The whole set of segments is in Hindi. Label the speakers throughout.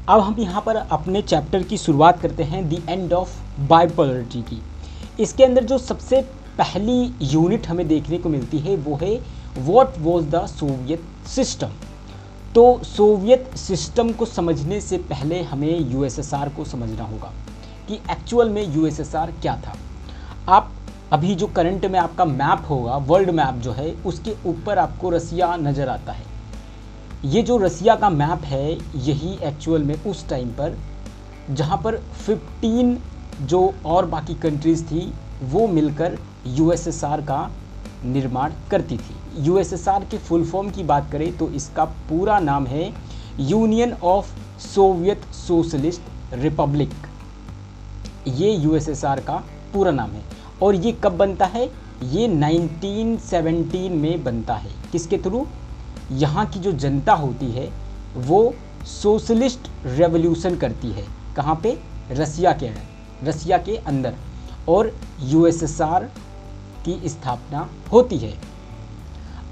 Speaker 1: अब हम यहाँ पर अपने चैप्टर की शुरुआत करते हैं द एंड ऑफ बाइपोलरिटी की। इसके अंदर जो सबसे पहली यूनिट हमें देखने को मिलती है वो है what was the Soviet system. तो सोवियत सिस्टम को समझने से पहले हमें यूएसएसआर को समझना होगा कि एक्चुअल में यूएसएसआर क्या था। आप अभी जो करंट में आपका मैप होगा, वर्ल्ड मैप जो है, उसके ऊपर आपको रसिया नज़र आता है। ये जो रसिया का मैप है यही एक्चुअल में उस टाइम पर जहाँ पर 15 जो और बाकी कंट्रीज़ थी वो मिलकर यूएसएसआर का निर्माण करती थी। यूएसएसआर के फुल फॉर्म की बात करें तो इसका पूरा नाम है union of Soviet socialist Republic. ये यूएसएसआर का पूरा नाम है। और ये कब बनता है? ये 1917 में बनता है। किसके थ्रू? यहाँ की जो जनता होती है वो सोशलिस्ट रेवोल्यूशन करती है। कहाँ पे? रसिया के अंदर, और यूएसएसआर की स्थापना होती है।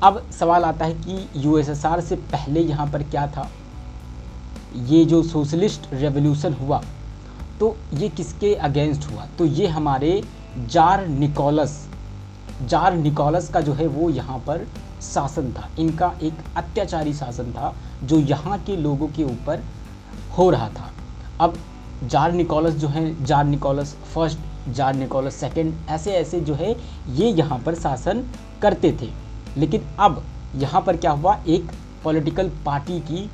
Speaker 1: अब सवाल आता है कि यूएसएसआर से पहले यहाँ पर क्या था? ये जो सोशलिस्ट रेवोल्यूशन हुआ तो ये किसके अगेंस्ट हुआ? तो ये हमारे जार निकोलस का जो है वो यहाँ पर शासन था। इनका एक अत्याचारी शासन था जो यहाँ के लोगों के ऊपर हो रहा था। अब जार निकोलस जो है, Tsar Nicholas first, Tsar Nicholas second, ऐसे जो है ये यहाँ पर शासन करते थे। लेकिन अब यहाँ पर क्या हुआ? एक पॉलिटिकल पार्टी की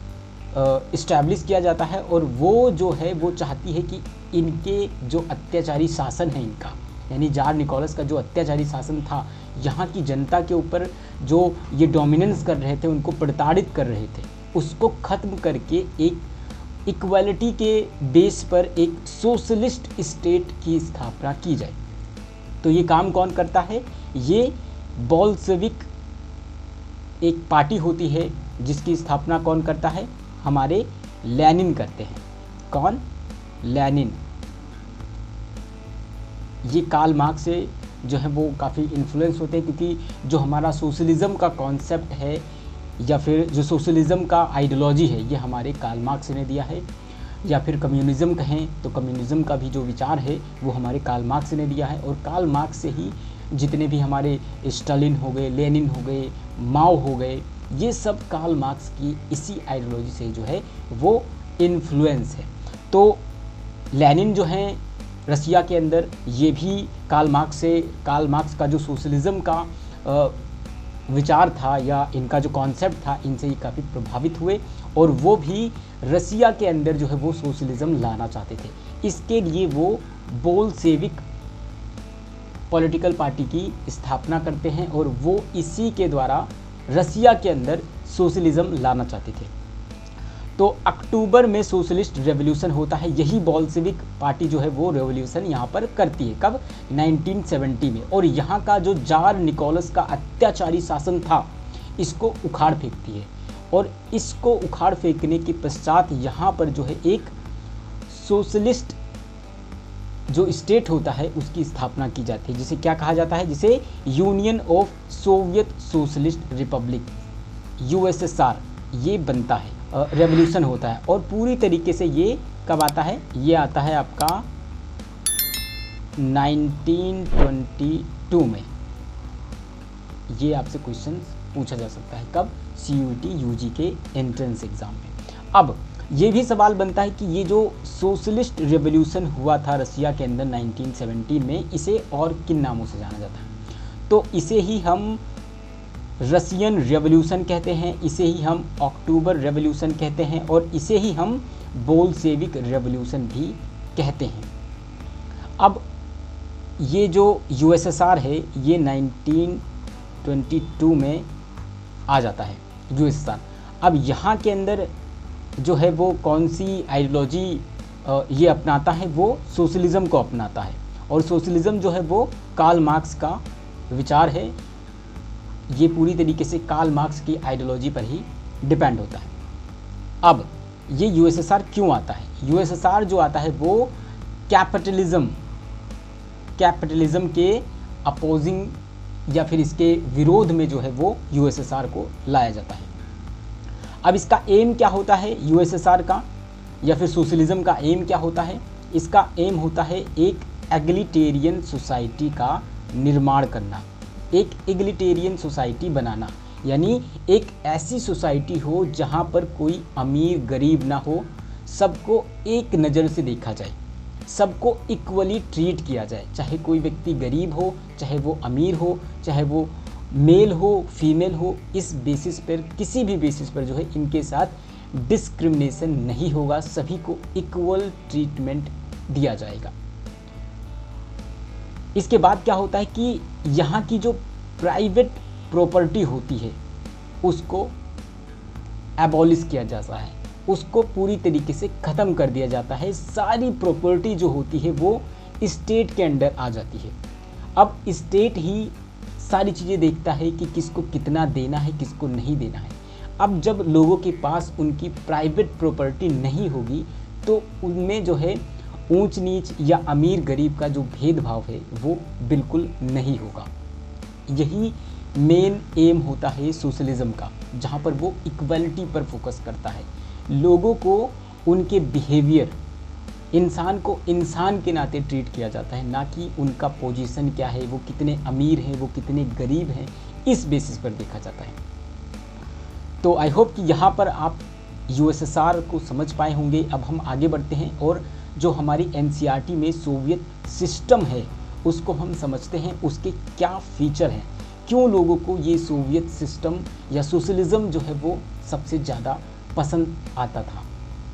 Speaker 1: इस्टेब्लिश किया जाता है और वो जो है वो चाहती है कि इनके जो अत्याचारी शासन है इनका, यानी जार निकोलस का जो अत्याचारी शासन था, यहाँ की जनता के ऊपर जो ये डोमिनेंस कर रहे थे, उनको प्रताड़ित कर रहे थे, उसको ख़त्म करके एक इक्वालिटी के बेस पर एक सोशलिस्ट स्टेट की स्थापना की जाए। तो ये काम कौन करता है? ये बोल्शेविक एक पार्टी होती है जिसकी स्थापना कौन करता है? हमारे लेनिन करते हैं। कौन? लेनिन। ये कार्ल मार्क्स से जो है वो काफ़ी इन्फ्लुएंस होते हैं, क्योंकि जो हमारा सोशलिज़म का कॉन्सेप्ट है या फिर जो सोशलिज़म का आइडियोलॉजी है ये हमारे कार्ल मार्क्स ने दिया है। या फिर कम्युनिज़म कहें तो कम्युनिज़म का भी जो विचार है वो हमारे कार्ल मार्क्स ने दिया है। और कार्ल मार्क्स से ही जितने भी हमारे स्टालिन हो गए, लेनिन हो गए, माओ हो गए, ये सब कार्ल मार्क्स की इसी आइडियोलॉजी से जो है वो इन्फ्लुएंस है। तो लेनिन जो है रसिया के अंदर, ये भी कार्ल मार्क्स का जो सोशलिज़म का विचार था या इनका जो कॉन्सेप्ट था, इनसे ही काफ़ी प्रभावित हुए और वो भी रसिया के अंदर जो है वो सोशलिज़म लाना चाहते थे। इसके लिए वो बोल्शेविक पॉलिटिकल पार्टी की स्थापना करते हैं और वो इसी के द्वारा रसिया के अंदर सोशलिज़म लाना चाहते थे। तो अक्टूबर में सोशलिस्ट रेवोल्यूशन होता है। यही बोल्शेविक पार्टी जो है वो रेवोल्यूशन यहाँ पर करती है। कब? 1970 में। और यहाँ का जो जार निकोलस का अत्याचारी शासन था इसको उखाड़ फेंकती है। और इसको उखाड़ फेंकने के पश्चात यहाँ पर जो है एक सोशलिस्ट जो स्टेट होता है उसकी स्थापना की जाती है, जिसे क्या कहा जाता है? जिसे union of Soviet socialist Republic, USSR, ये बनता है। रेवोल्यूशन होता है और पूरी तरीके से ये कब आता है? ये आता है आपका 1922 में। ये आपसे क्वेश्चन पूछा जा सकता है। कब? CUET UG के एंट्रेंस एग्ज़ाम में। अब ये भी सवाल बनता है कि ये जो सोशलिस्ट रेवोल्यूशन हुआ था रसिया के अंदर 1917 में, इसे और किन नामों से जाना जाता है? तो इसे ही हम रसियन रेवोल्यूशन कहते हैं, इसे ही हम अक्टूबर रेवोल्यूशन कहते हैं और इसे ही हम बोल्शेविक रेवोल्यूशन भी कहते हैं। अब ये जो यूएसएसआर है ये 1922 में आ जाता है यूएसएसआर। अब यहाँ के अंदर जो है वो कौन सी आइडियोलॉजी ये अपनाता है? वो सोशलिज़म को अपनाता है। और सोशलिज़म जो है वो कार्ल मार्क्स का विचार है। ये पूरी तरीके से कार्ल मार्क्स की आइडियोलॉजी पर ही डिपेंड होता है। अब ये यूएसएसआर क्यों आता है? यूएसएसआर जो आता है वो कैपिटलिज्म के अपोजिंग या फिर इसके विरोध में जो है वो यूएसएसआर को लाया जाता है। अब इसका एम क्या होता है यूएसएसआर का? या फिर सोशलिज्म का एम क्या होता है? इसका एम होता है एक एग्लिटेरियन सोसाइटी का निर्माण करना, एक एग्लिटेरियन सोसाइटी बनाना, यानी एक ऐसी सोसाइटी हो जहाँ पर कोई अमीर गरीब ना हो, सबको एक नज़र से देखा जाए, सबको इक्वली ट्रीट किया जाए, चाहे कोई व्यक्ति गरीब हो, चाहे वो अमीर हो, चाहे वो मेल हो फीमेल हो, इस बेसिस पर, किसी भी बेसिस पर जो है इनके साथ डिस्क्रिमिनेशन नहीं होगा, सभी को इक्वल ट्रीटमेंट दिया जाएगा। इसके बाद क्या होता है कि यहाँ की जो प्राइवेट प्रॉपर्टी होती है उसको एबॉलिश किया जाता है, उसको पूरी तरीके से ख़त्म कर दिया जाता है। सारी प्रॉपर्टी जो होती है वो स्टेट के अंडर आ जाती है। अब स्टेट ही सारी चीज़ें देखता है कि किसको कितना देना है, किसको नहीं देना है। अब जब लोगों के पास उनकी प्राइवेट प्रॉपर्टी नहीं होगी तो उनमें जो है ऊंच नीच या अमीर गरीब का जो भेदभाव है वो बिल्कुल नहीं होगा। यही मेन एम होता है सोशलिज्म का, जहाँ पर वो इक्वलिटी पर फोकस करता है, लोगों को उनके बिहेवियर, इंसान को इंसान के नाते ट्रीट किया जाता है, ना कि उनका पोजीशन क्या है, वो कितने अमीर हैं, वो कितने गरीब हैं, इस बेसिस पर देखा जाता है। तो आई होप कि यहाँ पर आप यूएसएसआर को समझ पाए होंगे। अब हम आगे बढ़ते हैं और जो हमारी एनसीईआरटी में सोवियत सिस्टम है उसको हम समझते हैं, उसके क्या फीचर हैं, क्यों लोगों को ये सोवियत सिस्टम या सोशलिज्म जो है वो सबसे ज़्यादा पसंद आता था।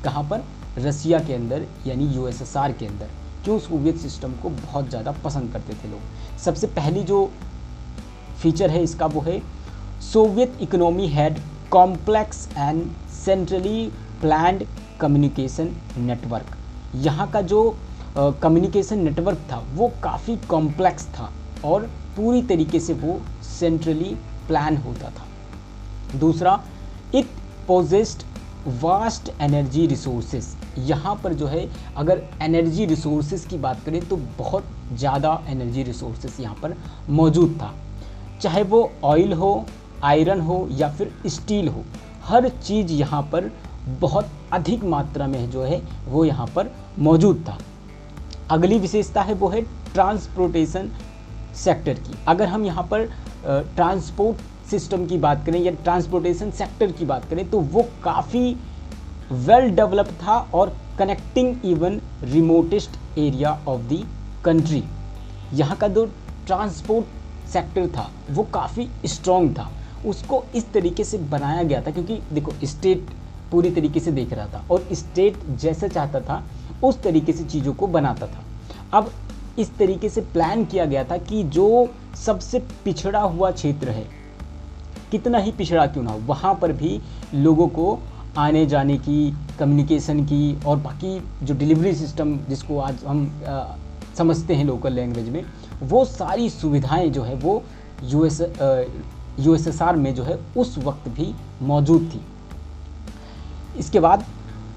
Speaker 1: कहाँ पर? रसिया के अंदर, यानी यूएसएसआर के अंदर क्यों सोवियत सिस्टम को बहुत ज़्यादा पसंद करते थे लोग। सबसे पहली जो फीचर है इसका वो है Soviet economy had complex and centrally planned communication network. यहाँ का जो कम्युनिकेशन नेटवर्क था वो काफ़ी कॉम्प्लेक्स था और पूरी तरीके से वो सेंट्रली प्लान होता था। दूसरा, it possessed vast energy resources. यहाँ पर जो है अगर एनर्जी रिसोर्सेज की बात करें तो बहुत ज़्यादा एनर्जी रिसोर्सेज यहाँ पर मौजूद था, चाहे वो ऑयल हो, आयरन हो या फिर स्टील हो, हर चीज़ यहाँ पर बहुत अधिक मात्रा में जो है वो यहाँ पर मौजूद था। अगली विशेषता है वो है ट्रांसपोर्टेशन सेक्टर की। अगर हम यहाँ पर ट्रांसपोर्ट सिस्टम की बात करें या ट्रांसपोर्टेशन सेक्टर की बात करें तो वो काफ़ी वेल डेवलप्ड था और connecting even remotest area of the country. यहाँ का जो ट्रांसपोर्ट सेक्टर था वो काफ़ी स्ट्रॉन्ग था, उसको इस तरीके से बनाया गया था क्योंकि देखो स्टेट पूरी तरीके से देख रहा था और स्टेट जैसा चाहता था उस तरीके से चीज़ों को बनाता था। अब इस तरीके से प्लान किया गया था कि जो सबसे पिछड़ा हुआ क्षेत्र है, कितना ही पिछड़ा क्यों ना हो, वहाँ पर भी लोगों को आने जाने की, कम्युनिकेशन की और बाकी जो डिलीवरी सिस्टम जिसको आज हम समझते हैं लोकल लैंग्वेज में, वो सारी सुविधाएं जो है वो यूएसएसआर में जो है उस वक्त भी मौजूद थी। इसके बाद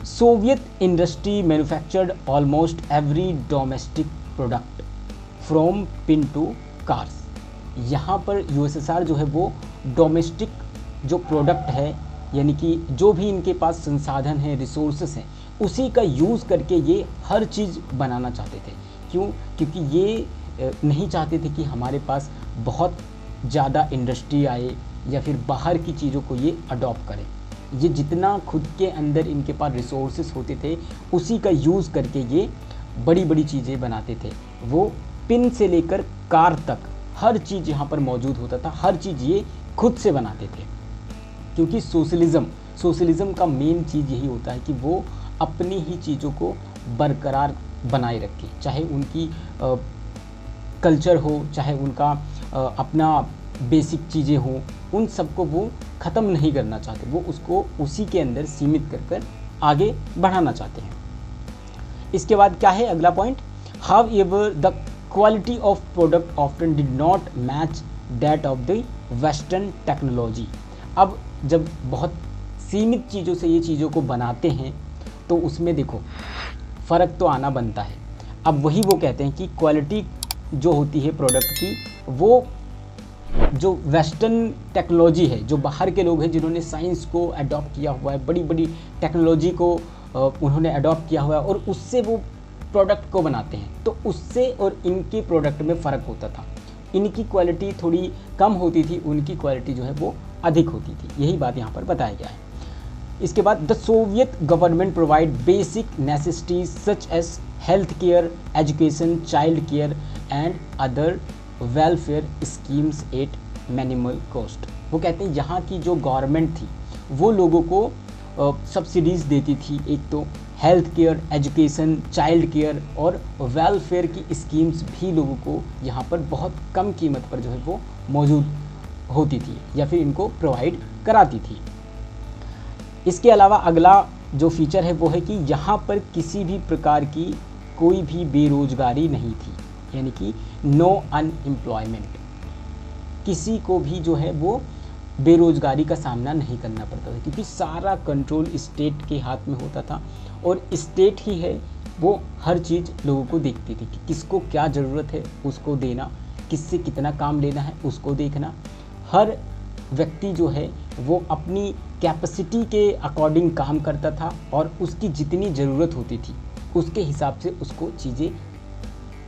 Speaker 1: Soviet industry manufactured almost every domestic product from pin to cars. यहाँ पर यूएसएसआर जो है वो डोमेस्टिक जो प्रोडक्ट है, यानी कि जो भी इनके पास संसाधन है, रिसोर्सेस हैं, उसी का यूज़ करके ये हर चीज़ बनाना चाहते थे। क्यों? क्योंकि ये नहीं चाहते थे कि हमारे पास बहुत ज़्यादा इंडस्ट्री आए या फिर बाहर की चीज़ों को ये अडॉप्ट करें। ये जितना खुद के अंदर इनके पास रिसोर्सेस होते थे उसी का यूज़ करके ये बड़ी बड़ी चीज़ें बनाते थे। वो पिन से लेकर कार तक हर चीज़ यहाँ पर मौजूद होता था, हर चीज़ ये खुद से बनाते थे। क्योंकि सोशलिज्म का मेन चीज़ यही होता है कि वो अपनी ही चीज़ों को बरकरार बनाए रखे, चाहे उनकी कल्चर हो, चाहे उनका अपना बेसिक चीज़ें हों, उन सबको वो ख़त्म नहीं करना चाहते, वो उसको उसी के अंदर सीमित कर आगे बढ़ाना चाहते हैं। इसके बाद क्या है अगला point, how ever the quality of product often did not match that of the western technology. अब जब बहुत सीमित चीज़ों से ये चीज़ों को बनाते हैं तो उसमें देखो फ़र्क तो आना बनता है। अब वही वो कहते हैं कि क्वालिटी जो होती है प्रोडक्ट की, वो जो वेस्टर्न टेक्नोलॉजी है, जो बाहर के लोग हैं जिन्होंने साइंस को अडॉप्ट किया हुआ है, बड़ी बड़ी टेक्नोलॉजी को उन्होंने अडॉप्ट किया हुआ है और उससे वो प्रोडक्ट को बनाते हैं, तो उससे और इनके प्रोडक्ट में फ़र्क होता था। इनकी क्वालिटी थोड़ी कम होती थी, उनकी क्वालिटी जो है वो अधिक होती थी। यही बात यहाँ पर बताया गया है। इसके बाद the Soviet government provide basic necessities such as health care, education, child care and other welfare schemes at minimal cost. वो कहते हैं यहाँ की जो गवर्नमेंट थी वो लोगों को सब्सिडीज़ देती थी, एक तो health care, education, child care और वेलफेयर की स्कीम्स भी लोगों को यहाँ पर बहुत कम कीमत पर जो है वो मौजूद होती थी या फिर इनको प्रोवाइड कराती थी। इसके अलावा अगला जो फीचर है वो है कि यहाँ पर किसी भी प्रकार की कोई भी बेरोजगारी नहीं थी, यानी कि नो अनएम्प्लॉयमेंट। किसी को भी जो है वो बेरोजगारी का सामना नहीं करना पड़ता था, क्योंकि सारा कंट्रोल स्टेट के हाथ में होता था और स्टेट ही है वो हर चीज़ लोगों को देखती थी कि किसको क्या ज़रूरत है उसको देना, किससे कितना काम लेना है उसको देखना। हर व्यक्ति जो है वो अपनी कैपेसिटी के अकॉर्डिंग काम करता था और उसकी जितनी ज़रूरत होती थी उसके हिसाब से उसको चीज़ें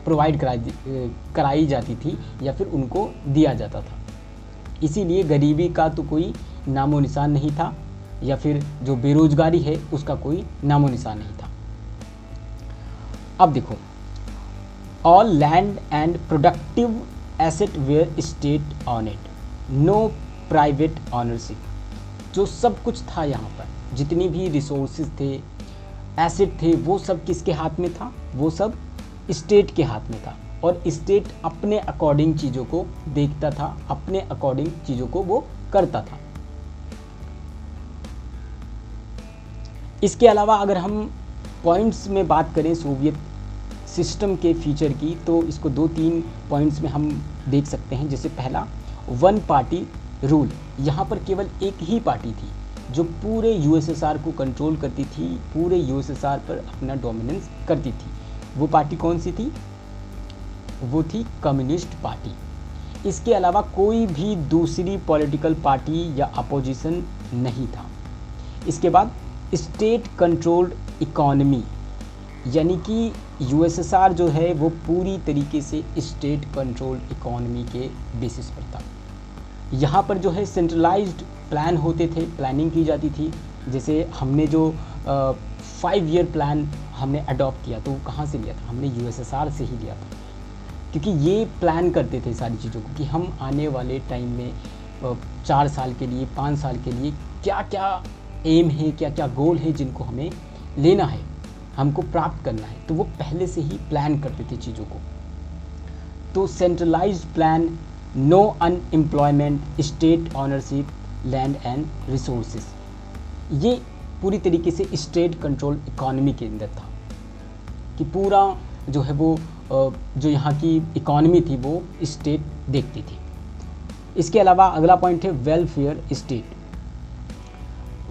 Speaker 1: प्रोवाइड कराई जाती थी या फिर उनको दिया जाता था। इसीलिए गरीबी का तो कोई नामो निशान नहीं था या फिर जो बेरोजगारी है उसका कोई नामो निशान नहीं था। अब देखो, all land and productive asset were state owned it, no private ownership. जो सब कुछ था यहाँ पर, जितनी भी रिसोर्सेज थे, एसेट थे, वो सब किसके हाथ में था? वो सब स्टेट के हाथ में था और स्टेट अपने अकॉर्डिंग चीज़ों को देखता था, अपने अकॉर्डिंग चीज़ों को वो करता था। इसके अलावा अगर हम पॉइंट्स में बात करें सोवियत सिस्टम के फीचर की, तो इसको 2-3 पॉइंट्स में हम देख सकते हैं। जैसे पहला, वन पार्टी रूल। यहाँ पर केवल एक ही पार्टी थी जो पूरे यूएसएसआर को कंट्रोल करती थी, पूरे यूएसएसआर पर अपना डोमिनेंस करती थी। वो पार्टी कौन सी थी? वो थी कम्युनिस्ट पार्टी। इसके अलावा कोई भी दूसरी पॉलिटिकल पार्टी या अपोजिशन नहीं था। इसके बाद स्टेट कंट्रोल्ड इकोनॉमी, यानी कि यूएसएसआर जो है वो पूरी तरीके से स्टेट कंट्रोल्ड इकोनॉमी के बेसिस पर था। यहाँ पर जो है सेंट्रलाइज्ड प्लान होते थे, प्लानिंग की जाती थी। जैसे हमने जो 5 ईयर प्लान हमने अडॉप्ट किया, तो वो कहाँ से लिया था? हमने यूएसएसआर से ही लिया था, क्योंकि ये प्लान करते थे सारी चीज़ों को कि हम आने वाले टाइम में 4 साल के लिए, 5 साल के लिए क्या क्या एम है, क्या क्या गोल है जिनको हमें लेना है, हमको प्राप्त करना है। तो वो पहले से ही प्लान करते थे चीज़ों को। तो centralised plan, no unemployment, state ownership, land and resources, ये पूरी तरीके से स्टेट कंट्रोल इकोनॉमी के अंदर था कि पूरा जो है वो जो यहाँ की इकोनॉमी थी वो स्टेट देखती थी। इसके अलावा अगला पॉइंट है वेलफेयर स्टेट।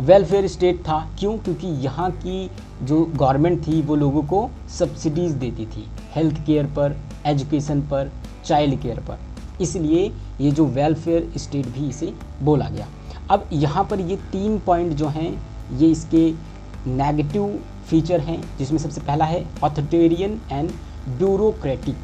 Speaker 1: वेलफेयर स्टेट था क्यों? क्योंकि यहाँ की जो गवर्नमेंट थी वो लोगों को सब्सिडीज़ देती थी हेल्थ केयर पर, एजुकेशन पर, चाइल्ड केयर पर, इसलिए ये जो वेलफेयर स्टेट भी इसे बोला गया। अब यहाँ पर ये 3 पॉइंट जो हैं ये इसके नेगेटिव फीचर हैं, जिसमें सबसे पहला है ऑथोरिटेरियन एंड ब्यूरोक्रेटिक।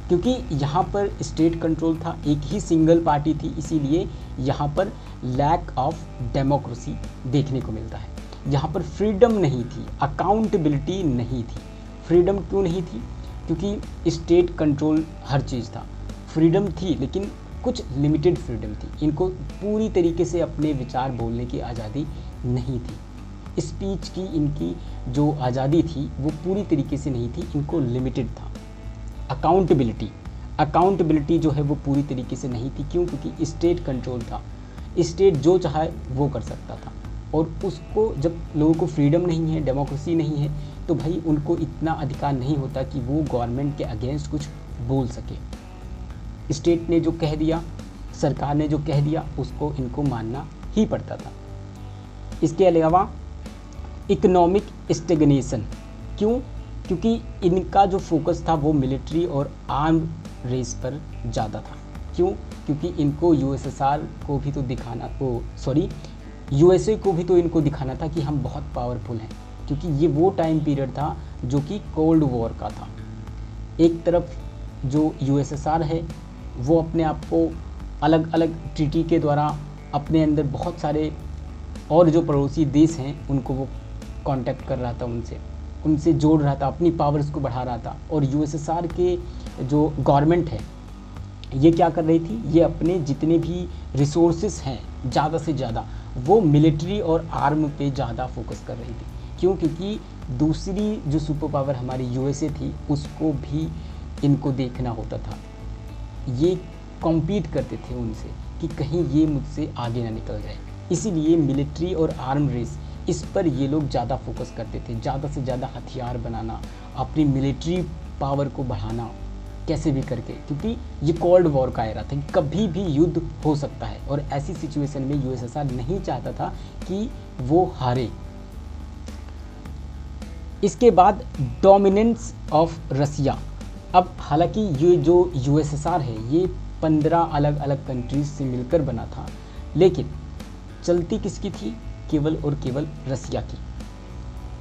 Speaker 1: क्योंकि यहाँ पर स्टेट कंट्रोल था, एक ही सिंगल पार्टी थी, इसीलिए यहाँ पर लैक ऑफ डेमोक्रेसी देखने को मिलता है। यहाँ पर फ्रीडम नहीं थी, अकाउंटेबिलिटी नहीं थी। फ्रीडम क्यों नहीं थी? क्योंकि स्टेट कंट्रोल हर चीज़ था। फ्रीडम थी लेकिन कुछ लिमिटेड फ्रीडम थी, इनको पूरी तरीके से अपने विचार बोलने की आज़ादी नहीं थी। स्पीच की इनकी जो आज़ादी थी वो पूरी तरीके से नहीं थी, इनको लिमिटेड था। अकाउंटेबिलिटी जो है वो पूरी तरीके से नहीं थी। क्यों? क्योंकि स्टेट कंट्रोल था, स्टेट जो चाहे वो कर सकता था और उसको जब लोगों को फ्रीडम नहीं है, डेमोक्रेसी नहीं है, तो भाई उनको इतना अधिकार नहीं होता कि वो गवर्नमेंट के अगेंस्ट कुछ बोल सके। स्टेट ने जो कह दिया, सरकार ने जो कह दिया, उसको इनको मानना ही पड़ता था। इसके अलावा इकोनॉमिक स्टेगनेशन। क्यों? क्योंकि इनका जो फोकस था वो मिलिट्री और आर्म रेस पर ज़्यादा था। क्यों? क्योंकि इनको यूएसएसआर को भी तो दिखाना, यूएसए को भी तो इनको दिखाना था कि हम बहुत पावरफुल हैं। क्योंकि ये वो टाइम पीरियड था जो कि कोल्ड वॉर का था। एक तरफ जो यूएसएसआर है वो अपने आप को अलग अलग ट्रीटी के द्वारा अपने अंदर बहुत सारे और जो पड़ोसी देश हैं उनको वो कांटेक्ट कर रहा था, उनसे जोड़ रहा था, अपनी पावर्स को बढ़ा रहा था। और यूएसएसआर के जो गवर्नमेंट है ये क्या कर रही थी, ये अपने जितने भी रिसोर्सेस हैं ज़्यादा से ज़्यादा वो मिलिट्री और आर्म पे ज़्यादा फोकस कर रही थी। क्यों? क्योंकि दूसरी जो सुपर पावर हमारी यूएसए थी उसको भी इनको देखना होता था। ये कॉम्पीट करते थे उनसे कि कहीं ये मुझसे आगे ना निकल जाए। इसीलिए मिलिट्री और आर्म रेस इस पर ये लोग ज़्यादा फोकस करते थे, ज़्यादा से ज़्यादा हथियार बनाना, अपनी मिलिट्री पावर को बढ़ाना कैसे भी करके, क्योंकि ये कोल्ड वॉर का एरा था, कभी भी युद्ध हो सकता है। और ऐसी सिचुएशन में यूएसएसआर नहीं चाहता था कि वो हारे। इसके बाद डोमिनेंस ऑफ रसिया। अब हालांकि ये जो यूएसएसआर है ये 15 अलग अलग कंट्रीज से मिलकर बना था, लेकिन चलती किसकी थी? केवल और केवल रसिया की।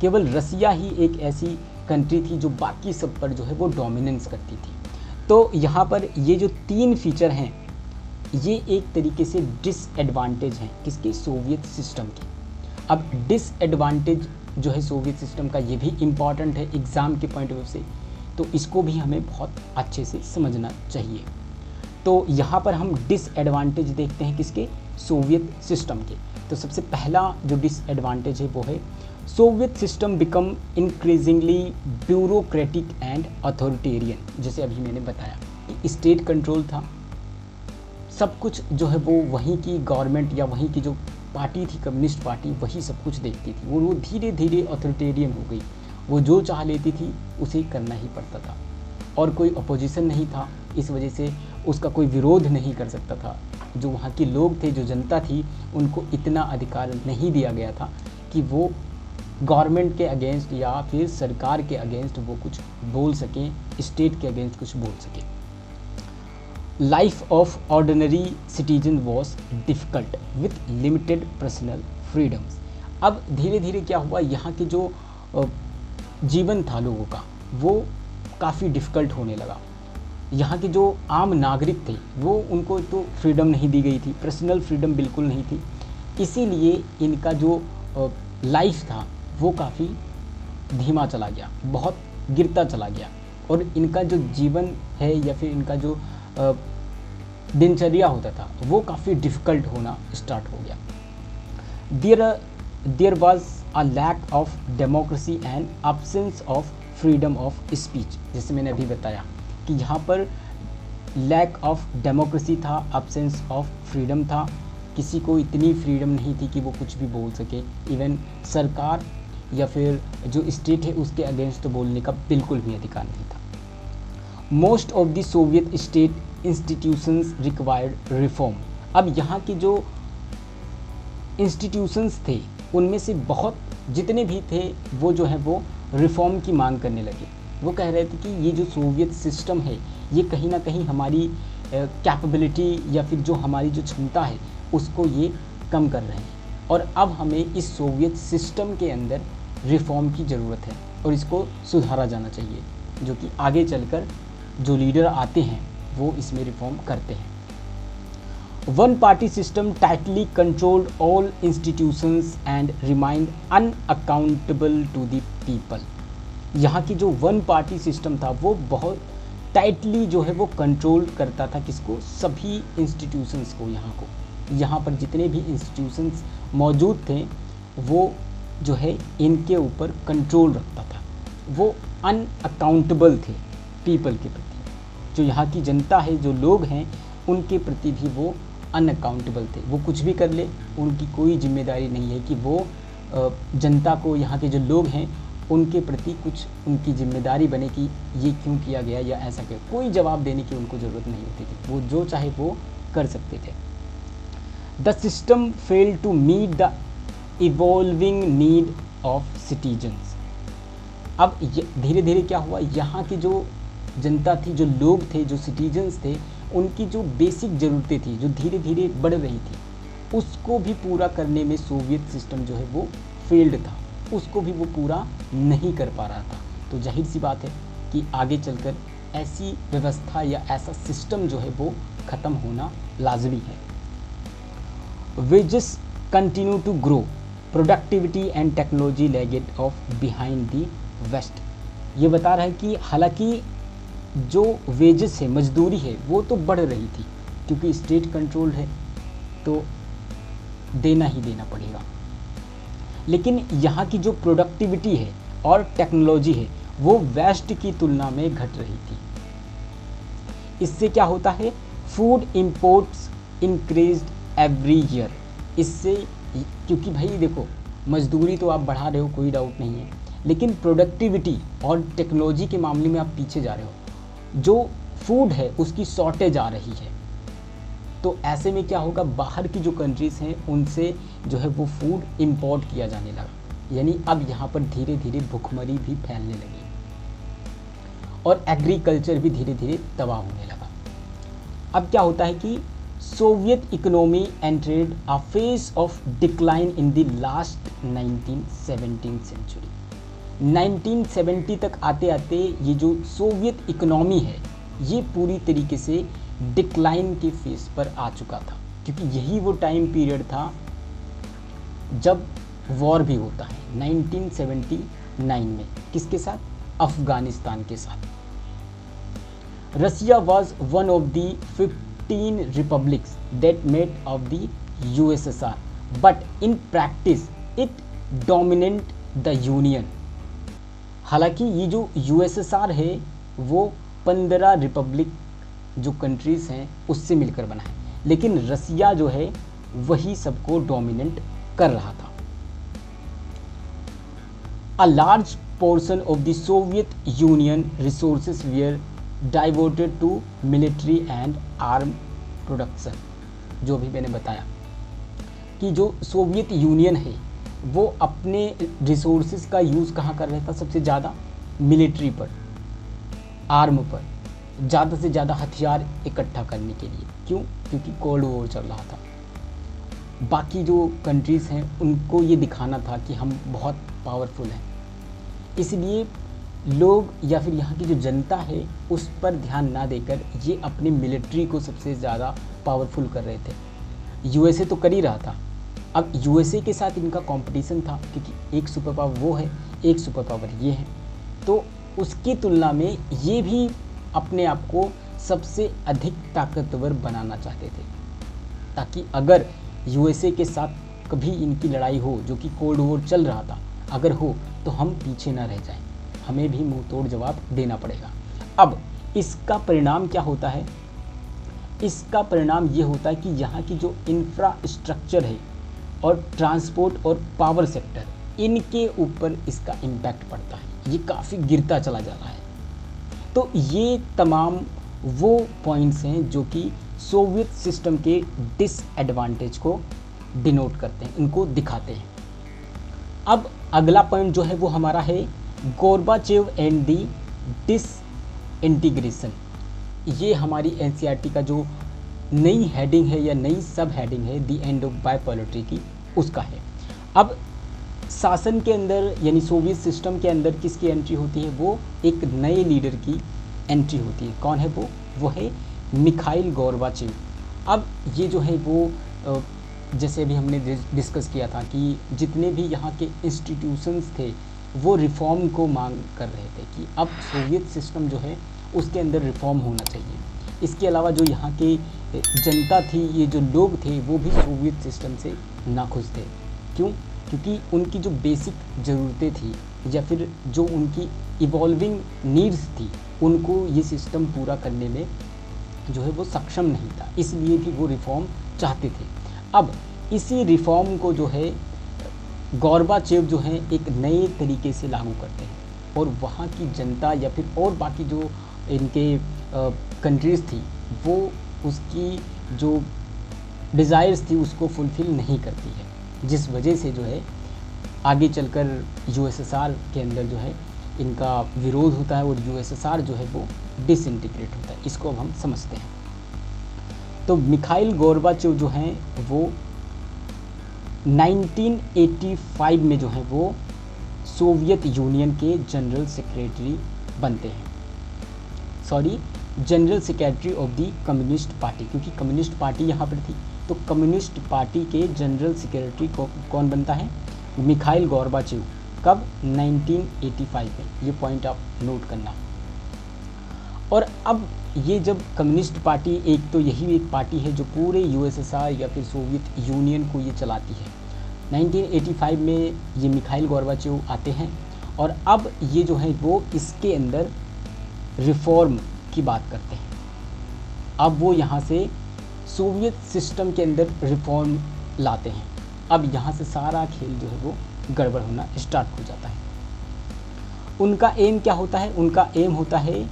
Speaker 1: केवल रसिया ही एक ऐसी कंट्री थी जो बाकी सब पर जो है वो डोमिनेंस करती थी। तो यहाँ पर ये जो 3 फीचर हैं ये एक तरीके से डिसएडवांटेज हैं किसके? सोवियत सिस्टम की। अब डिसएडवांटेज जो है सोवियत सिस्टम का ये भी इम्पॉर्टेंट है एग्ज़ाम के पॉइंट ऑफ व्यू से, तो इसको भी हमें बहुत अच्छे से समझना चाहिए। तो यहाँ पर हम डिसएडवांटेज देखते हैं किसके? सोवियत सिस्टम के। तो सबसे पहला जो डिसएडवांटेज है वो है Soviet system become increasingly bureaucratic and authoritarian. जैसे अभी मैंने बताया कि स्टेट कंट्रोल था, सब कुछ जो है वो वहीं की गवर्नमेंट या वहीं की जो पार्टी थी कम्युनिस्ट पार्टी वही सब कुछ देखती थी। वो धीरे धीरे अथॉरिटेरियन हो गई, वो जो चाह लेती थी उसे करना ही पड़ता था और कोई अपोजिशन नहीं था, इस वजह से उसका कोई विरोध नहीं कर सकता था। जो वहाँ के लोग थे, जो जनता थी, उनको इतना अधिकार नहीं दिया गया था कि वो गवर्नमेंट के अगेंस्ट या फिर सरकार के अगेंस्ट वो कुछ बोल सकें, स्टेट के अगेंस्ट कुछ बोल सकें। Life of ordinary citizen was difficult with limited personal freedoms. अब धीरे धीरे क्या हुआ, यहाँ के जो जीवन था लोगों का वो काफ़ी डिफ़िकल्ट होने लगा। यहाँ के जो आम नागरिक थे वो उनको तो फ्रीडम नहीं दी गई थी, पर्सनल फ्रीडम बिल्कुल नहीं थी। इसीलिए इनका जो लाइफ था वो काफ़ी धीमा चला गया, बहुत गिरता चला गया और इनका जो जीवन है या फिर इनका जो दिनचर्या होता था वो काफ़ी डिफ़िकल्ट होना स्टार्ट हो गया। There was a lack of democracy and absence of freedom of speech. जैसे मैंने अभी बताया कि यहाँ पर लैक ऑफ डेमोक्रेसी था, एब्सेंस ऑफ फ्रीडम था, किसी को इतनी फ्रीडम नहीं थी कि वो कुछ भी बोल सके। इवन सरकार या फिर जो स्टेट है उसके अगेंस्ट तो बोलने का बिल्कुल भी अधिकार नहीं था। Most of the Soviet state institutions required reform. अब यहाँ के जो इंस्टीट्यूशंस थे उनमें से बहुत जितने भी थे वो जो है वो रिफॉर्म की मांग करने लगे। वो कह रहे थे कि ये जो सोवियत सिस्टम है ये कहीं ना कहीं हमारी कैपेबिलिटी या फिर जो हमारी जो क्षमता है उसको ये कम कर रहे हैं और अब हमें इस सोवियत सिस्टम के अंदर रिफॉर्म की ज़रूरत है और इसको सुधारा जाना चाहिए, जो कि आगे चलकर जो लीडर आते हैं वो इसमें रिफॉर्म करते हैं। One party system tightly controlled all institutions and remained unaccountable to the people. यहाँ की जो वन पार्टी सिस्टम था वो बहुत टाइटली जो है वो कंट्रोल करता था किसको? सभी इंस्टीट्यूशंस को। यहाँ पर जितने भी इंस्टीट्यूशंस मौजूद थे वो जो है इनके ऊपर कंट्रोल रखता था। वो अनअकाउंटेबल थे पीपल के प्रति, जो यहाँ की जनता है, जो लोग हैं उनके प्रति भी वो अनअकाउंटेबल थे। वो कुछ भी कर ले, उनकी कोई जिम्मेदारी नहीं है कि वो जनता को, यहाँ के जो लोग हैं उनके प्रति कुछ उनकी जिम्मेदारी बने कि ये क्यों किया गया या ऐसा क्यों। कोई जवाब देने की उनको ज़रूरत नहीं होती थी, वो जो चाहे वो कर सकते थे। The system failed to meet the evolving need of citizens. अब धीरे धीरे क्या हुआ, यहाँ की जो जनता थी, जो लोग थे, जो सिटीजन्स थे, उनकी जो बेसिक ज़रूरतें थी जो धीरे धीरे बढ़ रही थी उसको भी पूरा करने में सोवियत सिस्टम जो है वो फेल्ड था। उसको भी वो पूरा नहीं कर पा रहा था। तो जाहिर सी बात है कि आगे चलकर ऐसी व्यवस्था या ऐसा सिस्टम जो है वो ख़त्म होना लाजमी है। Wages continue to grow, productivity and technology lagged off behind the West. ये बता रहा है कि हालांकि जो वेजेस है, मजदूरी है, वो तो बढ़ रही थी क्योंकि स्टेट कंट्रोल है तो देना ही देना पड़ेगा, लेकिन यहाँ की जो प्रोडक्टिविटी है और टेक्नोलॉजी है वो वेस्ट की तुलना में घट रही थी। इससे क्या होता है, food imports increased every year. इससे क्योंकि भाई देखो मजदूरी तो आप बढ़ा रहे हो, कोई डाउट नहीं है, लेकिन प्रोडक्टिविटी और टेक्नोलॉजी के मामले में आप पीछे जा रहे हो। जो फूड है उसकी शॉर्टेज आ रही है, तो ऐसे में क्या होगा, बाहर की जो कंट्रीज़ हैं उनसे जो है वो फूड इंपोर्ट किया जाने लगा। यानी अब यहाँ पर धीरे धीरे भुखमरी भी फैलने लगी और एग्रीकल्चर भी धीरे धीरे तबाह होने लगा। अब क्या होता है कि Soviet economy entered a phase of decline in the last 1917 century. 1970 तक आते आते ये जो सोवियत इकोनॉमी है ये पूरी तरीके से डिक्लाइन के फेज पर आ चुका था, क्योंकि यही वो टाइम पीरियड था जब वॉर भी होता है 1979 में। किसके साथ? अफगानिस्तान के साथ। Russia was one of the 15 republics that made of the USSR, but in practice it dominate the union. हालांकि ये जो USSR है वो 15 रिपब्लिक जो कंट्रीज़ हैं उससे मिलकर बना है, लेकिन रसिया जो है वही सबको डोमिनेट कर रहा था। A large portion of the Soviet Union resources were diverted to military and arm production। जो भी मैंने बताया कि जो सोवियत यूनियन है वो अपने रिसोर्सेज का यूज़ कहाँ कर रहा था, सबसे ज़्यादा मिलिट्री पर, आर्म पर, ज़्यादा से ज़्यादा हथियार इकट्ठा करने के लिए। क्यों? क्योंकि कोल्ड वॉर चल रहा था। बाकी जो कंट्रीज़ हैं उनको ये दिखाना था कि हम बहुत पावरफुल हैं, इसलिए लोग या फिर यहाँ की जो जनता है उस पर ध्यान ना देकर ये अपनी मिलिट्री को सबसे ज़्यादा पावरफुल कर रहे थे। USA तो कर ही रहा था। अब USA के साथ इनका कंपटीशन था, क्योंकि एक सुपर पावर वो है, एक सुपर पावर ये है, तो उसकी तुलना में ये भी अपने आप को सबसे अधिक ताकतवर बनाना चाहते थे, ताकि अगर USA के साथ कभी इनकी लड़ाई हो, जो कि कोल्ड वॉर चल रहा था, अगर हो तो हम पीछे ना रह जाएं, हमें भी मुंह तोड़ जवाब देना पड़ेगा। अब इसका परिणाम क्या होता है? इसका परिणाम ये होता है कि यहाँ की जो इंफ्रास्ट्रक्चर है और ट्रांसपोर्ट और पावर सेक्टर, इनके ऊपर इसका इम्पैक्ट पड़ता है, ये काफ़ी गिरता चला जा रहा है। तो ये तमाम वो पॉइंट्स हैं जो कि सोवियत सिस्टम के डिसएडवांटेज को डिनोट करते हैं, इनको दिखाते हैं। अब अगला पॉइंट जो है वो हमारा है गोर्बाचेव एंड दी डिसइंटीग्रेशन। ये हमारी NCERT का जो नई हेडिंग है या नई सब हेडिंग है, दी एंड ऑफ बायपोलरिटी की, उसका है। अब शासन के अंदर यानी सोवियत सिस्टम के अंदर किसकी एंट्री होती है? वो एक नए लीडर की एंट्री होती है। कौन है वो? वो है मिखाइल गोर्बाचेव। अब ये जो है वो जैसे अभी हमने डिस्कस किया था कि जितने भी यहाँ के इंस्टीट्यूशंस थे वो रिफ़ॉर्म को मांग कर रहे थे कि अब सोवियत सिस्टम जो है उसके अंदर रिफ़ॉर्म होना चाहिए। इसके अलावा जो यहाँ के जनता थी, ये जो लोग थे, वो भी सोवियत सिस्टम से नाखुश थे। क्यों? क्योंकि उनकी जो बेसिक ज़रूरतें थी या फिर जो उनकी इवॉल्विंग नीड्स थी, उनको ये सिस्टम पूरा करने में जो है वो सक्षम नहीं था, इसलिए भी वो रिफ़ॉर्म चाहते थे। अब इसी रिफ़ॉर्म को जो है गोर्बाचेव जो है एक नए तरीके से लागू करते हैं और वहाँ की जनता या फिर और बाकी जो इनके कंट्रीज़ थी वो उसकी जो डिज़ायर्स थी उसको फुलफ़िल नहीं करती है, जिस वजह से जो है आगे चलकर USSR के अंदर जो है इनका विरोध होता है और USSR जो है वो डिसइंटीग्रेट होता है। इसको अब हम समझते हैं। तो मिखाइल गोर्बाचेव जो हैं वो 1985 में जो है वो सोवियत यूनियन के जनरल सेक्रेटरी बनते हैं, sorry general secretary of the communist party, क्योंकि कम्युनिस्ट पार्टी यहाँ पर थी। तो कम्युनिस्ट पार्टी के जनरल सेक्रेटरी कौन बनता है? Mikhail Gorbachev. कब? 1985 में। ये पॉइंट आप नोट करना। और अब ये जब कम्युनिस्ट पार्टी, एक तो यही एक पार्टी है जो पूरे यूएसएसआर या फिर सोवियत यूनियन को ये चलाती है। 1985 में ये मिखाइल गोर्बाचेव आते हैं और अब ये जो है वो इसके अंदर रिफॉर्म की बात करते हैं। अब वो यहाँ से सोवियत सिस्टम के अंदर रिफॉर्म लाते हैं। अब यहाँ से सारा खेल जो है वो गड़बड़ होना स्टार्ट हो जाता है। उनका एम क्या होता है? उनका एम होता है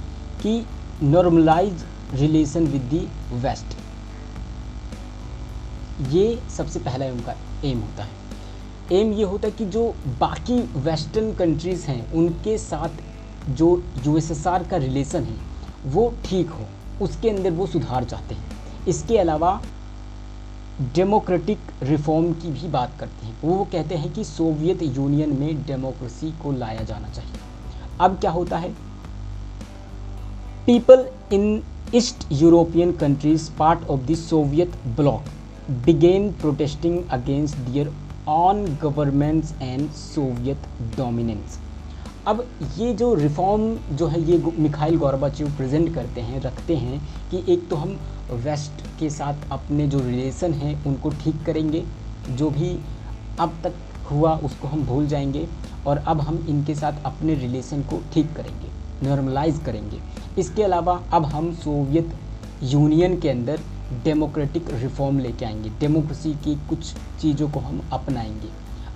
Speaker 1: कि normalise relation with the West. ये सबसे पहला उनका एम होता है। एम ये होता है कि जो बाकी वेस्टर्न कंट्रीज़ हैं उनके साथ जो यूएसएसआर का रिलेशन है वो ठीक हो, उसके अंदर वो सुधार चाहते हैं। इसके अलावा डेमोक्रेटिक रिफॉर्म की भी बात करते हैं। वो कहते हैं कि सोवियत यूनियन में डेमोक्रेसी को लाया जाना चाहिए। अब क्या होता है? People in East European countries part of the Soviet bloc began protesting against their own governments and Soviet dominance. अब ये जो रिफॉर्म जो है ये मिखाइल गोर्बाचेव प्रेजेंट करते हैं, रखते हैं कि एक तो हम वेस्ट के साथ अपने जो रिलेशन हैं उनको ठीक करेंगे, जो भी अब तक हुआ उसको हम भूल जाएंगे और अब हम इनके साथ अपने रिलेशन को ठीक करेंगे, नॉर्मलाइज करेंगे। इसके अलावा अब हम सोवियत यूनियन के अंदर डेमोक्रेटिक रिफॉर्म लेके आएंगे, डेमोक्रेसी की कुछ चीज़ों को हम अपनाएंगे।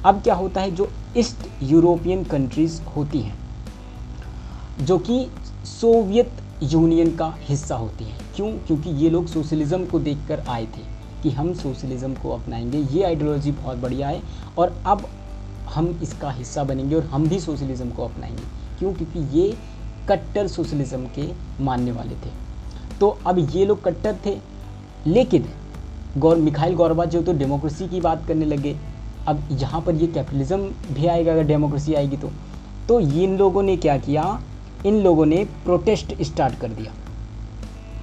Speaker 1: अब क्या होता है? जो ईस्ट यूरोपियन कंट्रीज़ होती हैं जो कि सोवियत यूनियन का हिस्सा होती हैं, क्यों? क्योंकि ये लोग सोशलिज़म को देखकर आए थे कि हम सोशलिज़म को अपनाएंगे, ये आइडियोलॉजी बहुत बढ़िया है और अब हम इसका हिस्सा बनेंगे और हम भी सोशलिज़म को अपनाएंगे। क्यों? क्योंकि ये कट्टर सोशलिज़म के मानने वाले थे। तो अब ये लोग कट्टर थे, लेकिन मिखाइल गोर्बाचेव तो डेमोक्रेसी की बात करने लगे। अब यहाँ पर ये कैपिटलिज्म भी आएगा अगर डेमोक्रेसी आएगी तो इन लोगों ने क्या किया? इन लोगों ने प्रोटेस्ट स्टार्ट कर दिया।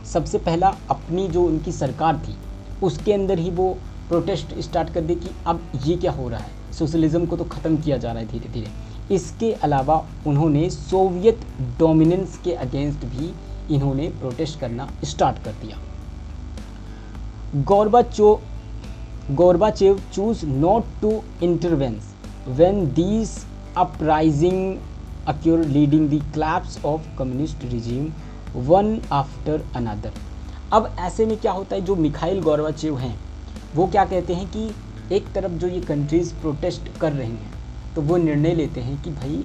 Speaker 1: सबसे पहला अपनी जो उनकी सरकार थी उसके अंदर ही वो प्रोटेस्ट स्टार्ट कर दी कि अब ये क्या हो रहा है, सोशलिज़म को तो ख़त्म किया जा रहा है धीरे धीरे। इसके अलावा उन्होंने सोवियत डोमिनेंस के अगेंस्ट भी इन्होंने प्रोटेस्ट करना स्टार्ट कर दिया। Gorbachev chose not to intervene when these uprisings occurred, leading the collapse of communist regime one after another। अब ऐसे में क्या होता है? जो मिखाइल गोर्बाचेव हैं वो क्या कहते हैं कि एक तरफ जो ये कंट्रीज़ प्रोटेस्ट कर रही हैं तो वो निर्णय लेते हैं कि भाई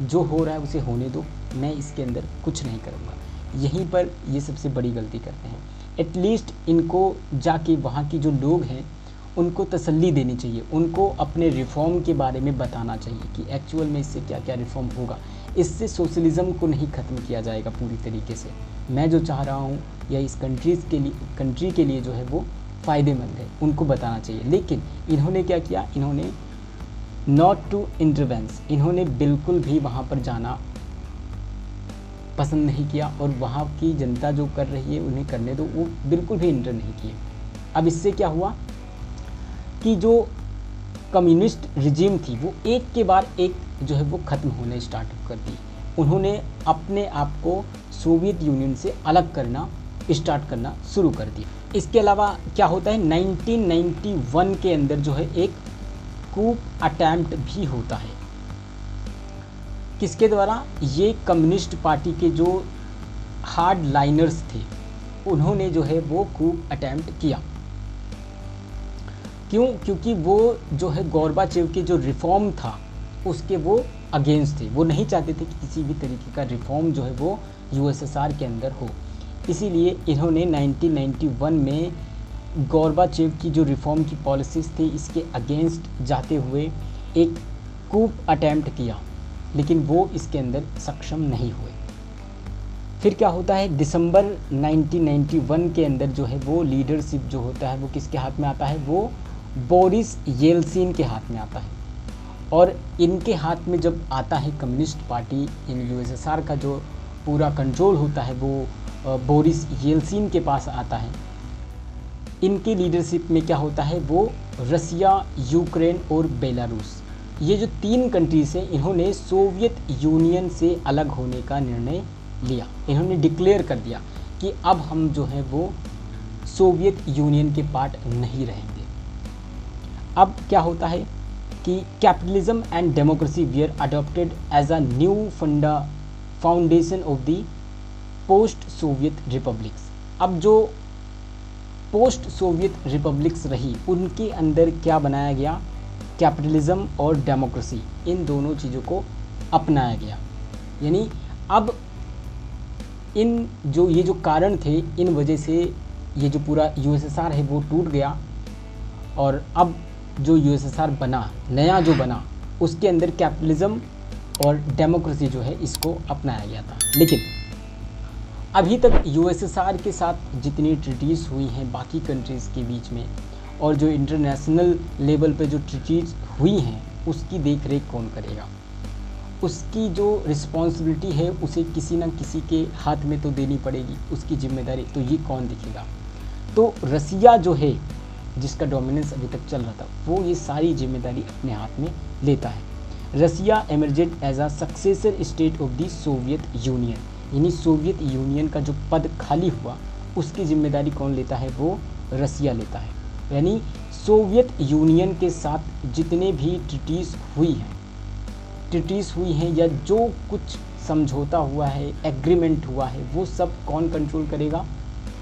Speaker 1: जो हो रहा है उसे होने दो, मैं इसके अंदर कुछ नहीं करूँगा। यहीं पर ये सबसे बड़ी गलती करते हैं। एटलीस्ट इनको जाके वहाँ की जो लोग हैं उनको तसल्ली देनी चाहिए, उनको अपने रिफॉर्म के बारे में बताना चाहिए कि एक्चुअल में इससे क्या क्या रिफॉर्म होगा। इससे सोशलिज़म को नहीं ख़त्म किया जाएगा पूरी तरीके से। मैं जो चाह रहा हूँ या इस कंट्री के लिए जो है वो फ़ायदेमंद है, उनको बताना चाहिए। लेकिन इन्होंने क्या किया? इन्होंने नॉट टू इंटरवेंस, इन्होंने बिल्कुल भी वहाँ पर जाना पसंद नहीं किया और वहाँ की जनता जो कर रही है उन्हें करने दो, वो बिल्कुल भी इंटर नहीं किए। अब इससे क्या हुआ कि जो कम्युनिस्ट रिजीम थी वो एक के बाद एक जो है वो ख़त्म होने स्टार्ट कर दी। उन्होंने अपने आप को सोवियत यूनियन से अलग करना स्टार्ट करना शुरू कर दिया। इसके अलावा क्या होता है? 1991 के अंदर जो है एक कूप अटैम्प्ट भी होता है। किसके द्वारा? ये कम्युनिस्ट पार्टी के जो हार्ड लाइनर्स थे उन्होंने जो है वो कूप अटैम्प्ट किया। क्यों? क्योंकि वो जो है गोर्बाचेव के जो रिफॉर्म था उसके वो अगेंस्ट थे। वो नहीं चाहते थे कि किसी भी तरीके का रिफॉर्म जो है वो यूएसएसआर के अंदर हो। इसीलिए इन्होंने 1991 में गोर्बाचेव की जो रिफॉर्म की पॉलिसीज़ थी इसके अगेंस्ट जाते हुए एक कूप अटैम्प्ट किया, लेकिन वो इसके अंदर सक्षम नहीं हुए। फिर क्या होता है? दिसंबर 1991 के अंदर जो है वो लीडरशिप जो होता है वो किसके हाथ में आता है? वो बोरिस येल्सिन के हाथ में आता है। और इनके हाथ में जब आता है कम्युनिस्ट पार्टी इन यूएसएसआर का जो पूरा कंट्रोल होता है वो बोरिस येल्सिन के पास आता है। इनकी लीडरशिप में क्या होता है, वो रसिया, यूक्रेन और बेलारूस, ये जो 3 कंट्रीज हैं, इन्होंने सोवियत यूनियन से अलग होने का निर्णय लिया। इन्होंने डिक्लेयर कर दिया कि अब हम जो है वो सोवियत यूनियन के पार्ट नहीं रहेंगे। अब क्या होता है कि capitalism and democracy were adopted as a new foundation of the post Soviet republics. अब जो पोस्ट सोवियत रिपब्लिक्स रही, उनके अंदर क्या बनाया गया, कैपिटलिज्म और डेमोक्रेसी, इन दोनों चीज़ों को अपनाया गया। यानी अब इन जो ये जो कारण थे, इन वजह से ये जो पूरा यूएसएसआर है वो टूट गया और अब जो यूएसएसआर बना, नया जो बना, उसके अंदर कैपिटलिज्म और डेमोक्रेसी जो है इसको अपनाया गया था। लेकिन अभी तक यूएसएसआर के साथ जितनी ट्रीटीज़ हुई हैं बाकी कंट्रीज़ के बीच में, और जो इंटरनेशनल लेवल पे जो ट्रीटीज़ हुई हैं, उसकी देख रेख कौन करेगा, उसकी जो रिस्पॉन्सिबिलिटी है उसे किसी न किसी के हाथ में तो देनी पड़ेगी, उसकी जिम्मेदारी, तो ये कौन दिखेगा। तो रसिया जो है, जिसका डोमिनेंस अभी तक चल रहा था, वो ये सारी जिम्मेदारी अपने हाथ में लेता है। Russia emerged as a successor state of the Soviet Union, यानी सोवियत यूनियन का जो पद खाली हुआ उसकी जिम्मेदारी कौन लेता है, वो रसिया लेता है। यानी सोवियत यूनियन के साथ जितने भी ट्रीटीज़ हुई हैं या जो कुछ समझौता हुआ है, एग्रीमेंट हुआ है, वो सब कौन कंट्रोल करेगा,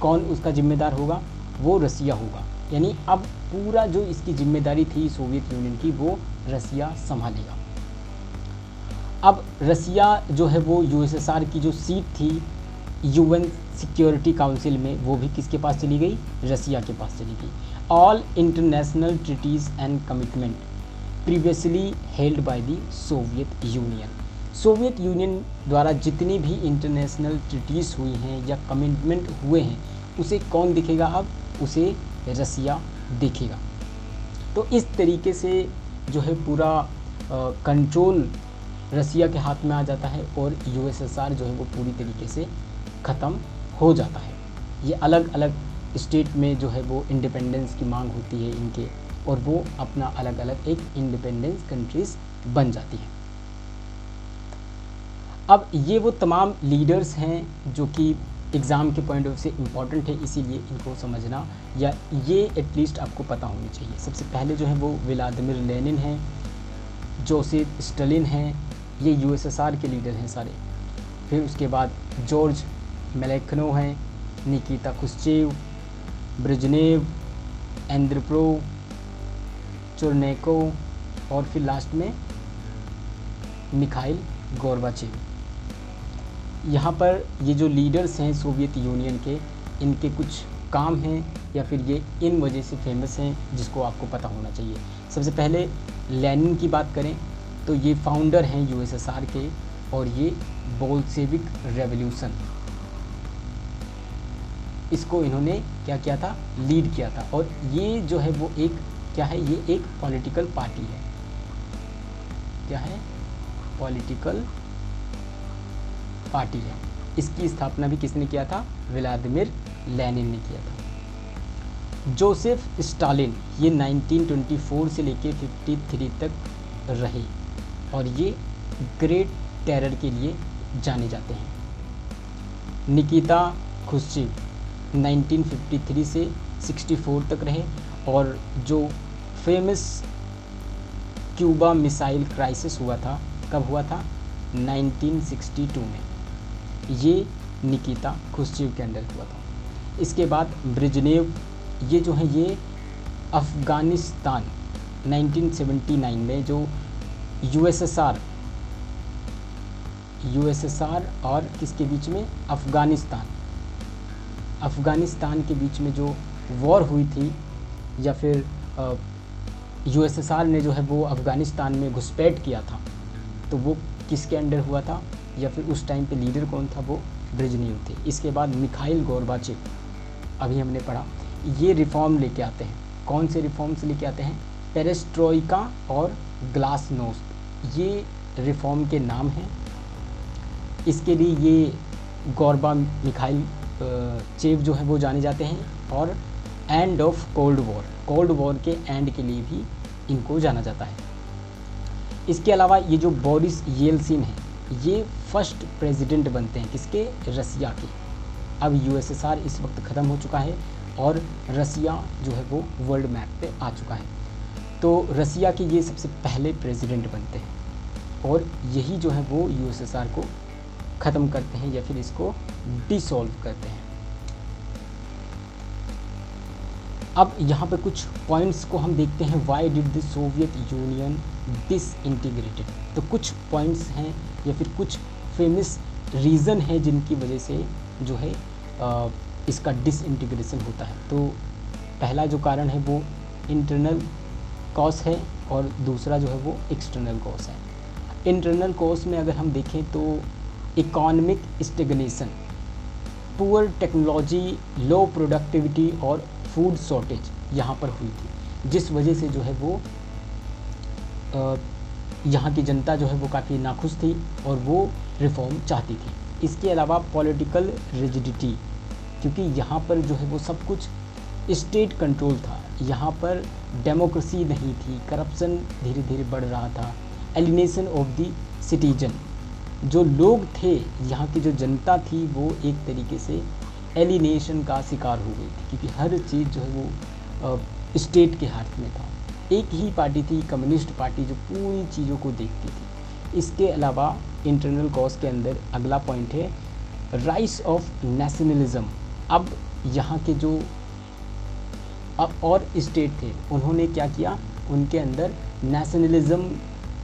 Speaker 1: कौन उसका जिम्मेदार होगा, वो रसिया होगा। यानी अब पूरा जो इसकी जिम्मेदारी थी सोवियत यूनियन की, वो रसिया संभालेगा। अब रसिया जो है वो यूएसएसआर की जो सीट थी यूएन सिक्योरिटी काउंसिल में, वो भी किसके पास चली गई, रसिया के पास चली गई। All international treaties and commitment previously held by the Soviet union, Soviet union द्वारा जितनी भी इंटरनेशनल ट्रीटीज़ हुई हैं या कमिटमेंट हुए हैं, उसे कौन दिखेगा, अब उसे रसिया देखेगा। तो इस तरीके से जो है पूरा कंट्रोल रसिया के हाथ में आ जाता है और यूएसएसआर जो है वो पूरी तरीके से ख़त्म हो जाता है। ये अलग अलग स्टेट में जो है वो इंडिपेंडेंस की मांग होती है इनके, और वो अपना अलग अलग एक इंडिपेंडेंस कंट्रीज़ बन जाती हैं। अब ये वो तमाम लीडर्स हैं जो कि एग्ज़ाम के पॉइंट ऑफ व्यू से इम्पॉर्टेंट है, इसीलिए इनको समझना या ये एटलीस्ट आपको पता होनी चाहिए। सबसे पहले जो है वो व्लादिमीर लेनिन हैं, जोसेफ स्टालिन हैं, ये यूएसएसआर के लीडर हैं सारे। फिर उसके बाद जॉर्ज मेलेखनो हैं, निकिता खुश्चेव, ब्रेजनेव, एंद्रोपोव, चोर्नेको, और फिर लास्ट में मिखाइल गोर्बाचेव। यहाँ पर ये जो लीडर्स हैं सोवियत यूनियन के, इनके कुछ काम हैं या फिर ये इन वजह से फेमस हैं जिसको आपको पता होना चाहिए। सबसे पहले लेनिन की बात करें तो ये फाउंडर हैं यूएसएसआर के, और ये बोल्शेविक रेवोल्यूशन, इसको इन्होंने क्या किया था, लीड किया था। और ये जो है वो एक क्या है, ये एक पॉलिटिकल पार्टी है। क्या है, पॉलिटिकल पार्टी है। इसकी स्थापना भी किसने किया था, व्लादिमीर लेनिन ने किया था। जोसेफ स्टालिन ये 1924 से लेके 53 तक रहे और ये ग्रेट टेरर के लिए जाने जाते हैं। निकिता खुश्चेव 1953 से 64 तक रहे, और जो फेमस क्यूबा मिसाइल क्राइसिस हुआ था, कब हुआ था, 1962 में, ये निकिता खुश्चेव के अंडर हुआ था। इसके बाद ब्रेजनेव, ये जो है ये अफ़गानिस्तान 1979 में जो यूएसएसआर और किसके बीच में, अफ़गानिस्तान के बीच में जो वॉर हुई थी, या फिर यूएसएसआर ने जो है वो अफ़गानिस्तान में घुसपैठ किया था, तो वो किसके अंडर हुआ था, या फिर उस टाइम पे लीडर कौन था, वो ब्रेजनेव थे। इसके बाद मिखाइल गोर्बाचेव, अभी हमने पढ़ा, ये रिफॉर्म लेके आते हैं। कौन से रिफॉर्म्स लेके आते हैं, पेरेस्ट्रोइका और ग्लासनोस्ट, ये रिफॉर्म के नाम हैं। इसके लिए ये गोर्बा मिखाइल चेव जो है वो जाने जाते हैं, और एंड ऑफ कोल्ड वॉर के एंड के लिए भी इनको जाना जाता है। इसके अलावा ये जो बोरिस येल्सिन है, ये फर्स्ट प्रेसिडेंट बनते हैं किसके, रसिया के। अब यूएसएसआर इस वक्त ख़त्म हो चुका है और रसिया जो है वो वर्ल्ड मैप पे आ चुका है। तो रसिया के ये सबसे पहले प्रेसिडेंट बनते हैं और यही जो है वो यूएसएसआर को ख़त्म करते हैं या फिर इसको डिसॉल्व करते हैं। अब यहाँ पे कुछ पॉइंट्स को हम देखते हैं, why did the Soviet union disintegrated. तो कुछ पॉइंट्स हैं या फिर कुछ फेमस रीज़न है जिनकी वजह से जो है इसका डिसइंटीग्रेशन होता है। तो पहला जो कारण है वो इंटरनल कॉज है और दूसरा जो है वो एक्सटर्नल कॉज है। इंटरनल कॉज में अगर हम देखें तो इकोनॉमिक स्टेगनेशन, पुअर टेक्नोलॉजी, लो प्रोडक्टिविटी और फूड शॉर्टेज यहाँ पर हुई थी, जिस वजह से जो है वो यहाँ की जनता जो है वो काफ़ी नाखुश थी और वो रिफॉर्म चाहती थी। इसके अलावा पॉलिटिकल रिजिडिटी, क्योंकि यहाँ पर जो है वो सब कुछ स्टेट कंट्रोल था, यहाँ पर डेमोक्रेसी नहीं थी, करप्शन धीरे धीरे बढ़ रहा था, एलिनेशन ऑफ द सिटीजन, जो लोग थे यहाँ की जो जनता थी वो एक तरीके से एलिनेशन का शिकार हो गई थी, क्योंकि हर चीज़ जो है वो स्टेट के हाथ में था। एक ही पार्टी थी, कम्युनिस्ट पार्टी, जो पूरी चीज़ों को देखती थी। इसके अलावा इंटरनल कॉज के अंदर अगला पॉइंट है राइज ऑफ नेशनलिज्म। अब यहाँ के जो और स्टेट थे उन्होंने क्या किया, उनके अंदर नेशनलिज्म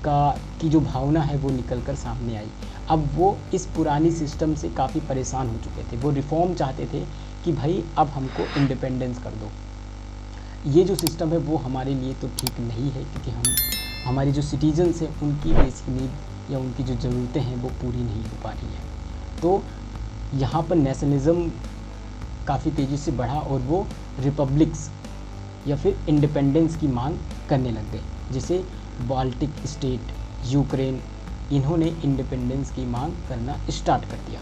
Speaker 1: की जो भावना है वो निकल कर सामने आई। अब वो इस पुरानी सिस्टम से काफ़ी परेशान हो चुके थे, वो रिफॉर्म चाहते थे कि भाई अब हमको इंडिपेंडेंस कर दो, ये जो सिस्टम है वो हमारे लिए तो ठीक नहीं है, क्योंकि हमारी जो सिटीजन्स हैं उनकी बेसिक नीड या उनकी जो ज़रूरतें हैं वो पूरी नहीं हो पा रही है। तो यहाँ पर नेशनलिज्म काफ़ी तेज़ी से बढ़ा और वो रिपब्लिक्स या फिर इंडिपेंडेंस की मांग करने लग गए, जैसे बाल्टिक स्टेट, यूक्रेन, इन्होंने इंडिपेंडेंस की मांग करना स्टार्ट कर दिया।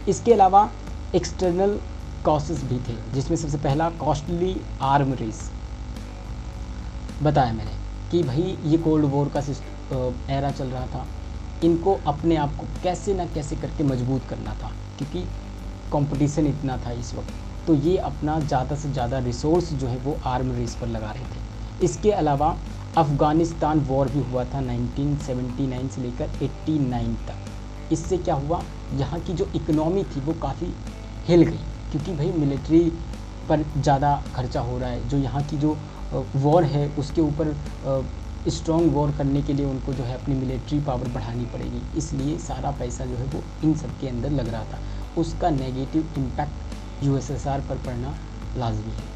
Speaker 1: इसके अलावा एक्सटर्नल कॉजेस भी थे, जिसमें सबसे पहला कॉस्टली आर्म रेस बताया मैंने कि भाई ये कोल्ड वॉर का एरा चल रहा था, इनको अपने आप को कैसे ना कैसे करके मजबूत करना था, क्योंकि कंपटीशन इतना था इस वक्त। तो ये अपना ज़्यादा से ज़्यादा रिसोर्स जो है वो आर्म रेस पर लगा रहे थे। इसके अलावा अफ़गानिस्तान वॉर भी हुआ था 1979 से लेकर 89 तक। इससे क्या हुआ, यहाँ की जो इकोनॉमी थी वो काफ़ी हिल गई, क्योंकि भाई मिलिट्री पर ज़्यादा खर्चा हो रहा है। जो यहाँ की जो वॉर है उसके ऊपर स्ट्रॉन्ग वॉर करने के लिए उनको जो है अपनी मिलिट्री पावर बढ़ानी पड़ेगी, इसलिए सारा पैसा जो है वो इन सब के अंदर लग रहा था। उसका नेगेटिव इम्पैक्ट यूएसएसआर पर पड़ना लाजमी है।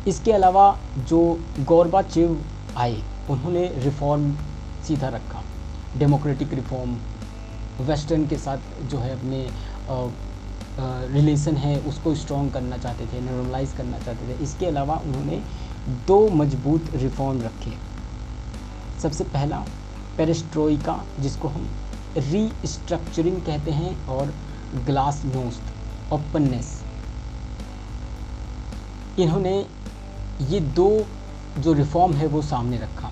Speaker 1: इसके अलावा जो गोर्बाचेव आए, उन्होंने रिफॉर्म सीधा रखा, डेमोक्रेटिक रिफॉर्म, वेस्टर्न के साथ जो है अपने रिलेशन है उसको स्ट्रॉन्ग करना चाहते थे, नॉर्मलाइज करना चाहते थे। इसके अलावा उन्होंने दो मजबूत रिफॉर्म रखे। सबसे पहला पेरेस्ट्रोइका, जिसको हम रीस्ट्रक्चरिंग कहते हैं, और ग्लासनोस्ट, ओपननेस। इन्होंने ये दो जो रिफॉर्म है वो सामने रखा।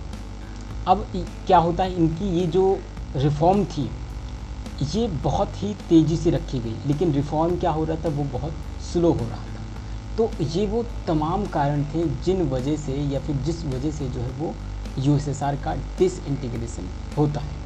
Speaker 1: अब क्या होता है, इनकी ये जो रिफॉर्म थी ये बहुत ही तेज़ी से रखी गई, लेकिन रिफॉर्म क्या हो रहा था, वो बहुत स्लो हो रहा था। तो ये वो तमाम कारण थे जिन वजह से या फिर जिस वजह से जो है वो यूएसएसआर का डिसइंटीग्रेशन होता है।